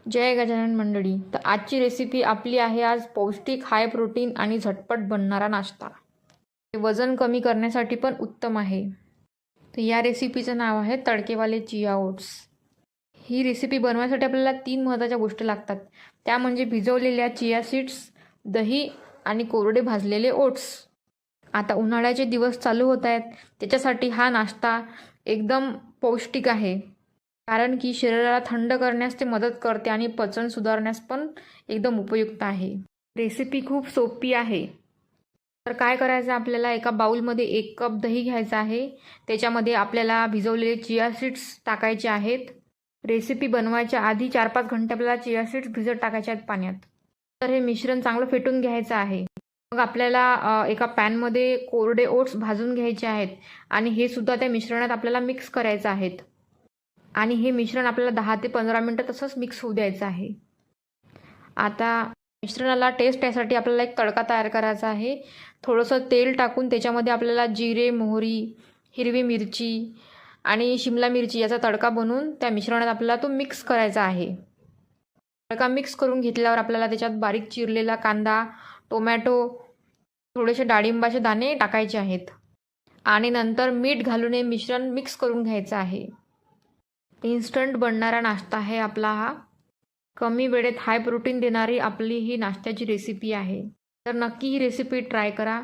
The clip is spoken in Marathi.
जय गजानन मंडळी. तर आजची रेसिपी आपली आहे आज पौष्टिक, हाय प्रोटीन आणि झटपट बनणारा नाश्ता. हे वजन कमी करण्यासाठी पण उत्तम आहे. तर या रेसिपीचं नाव आहे तडकेवाले चिया ओट्स. ही रेसिपी बनवण्यासाठी आपल्याला 3 महत्त्वाच्या गोष्टी लागतात. त्या म्हणजे भिजवलेल्या चिया सीड्स, दही आणि कोरडे भाजलेले ओट्स. आता उन्हाळ्याचे दिवस चालू होत आहेत, त्याच्यासाठी हा नाश्ता एकदम पौष्टिक आहे. कारण की शरीराला थंड करण्यास ते मदत करते आणि पचन सुधारण्यास पण एकदम उपयुक्त आहे. रेसिपी खूप सोपी आहे. तर काय करायचं, आपल्याला एका बाउलमध्ये 1 कप दही घ्यायचं आहे. त्याच्यामध्ये आपल्याला भिजवलेले चिया सीड्स टाकायचे आहेत. रेसिपी बनवायच्या आधी 4-5 घंटे आपल्याला चिया सीड्स भिजत टाकायचे आहेत पाण्यात. तर हे मिश्रण चांगलं फेटून घ्यायचं आहे. मग आपल्याला एका पॅनमध्ये कोरडे ओट्स भाजून घ्यायचे आहेत आणि हे सुद्धा त्या मिश्रणात आपल्याला मिक्स करायचं आहेत. आणि हे मिश्रण आपल्याला 10 ते 15 मिनटं तसंच मिक्स होऊ द्यायचं आहे. आता मिश्रणाला टेस्ट यासाठी आपल्याला एक तडका तयार करायचा आहे. थोडंसं तेल टाकून त्याच्यामध्ये आपल्याला जिरे, मोहरी, हिरवी मिरची आणि शिमला मिरची याचा तडका बनवून त्या मिश्रणात आपल्याला तो मिक्स करायचा आहे. तडका मिक्स करून घेतल्यावर आपल्याला त्याच्यात बारीक चिरलेला कांदा, टोमॅटो, थोडेसे डाळिंबाचे दाणे टाकायचे आहेत आणि नंतर मीठ घालून हे मिश्रण मिक्स करून घ्यायचं आहे. इन्स्टंट बनणारा नाश्ता आहे आपला हा. कमी वेळेत हाय प्रोटीन देणारी आपली ही नाश्त्याची रेसिपी आहे. तर नक्की ही रेसिपी ट्राय करा.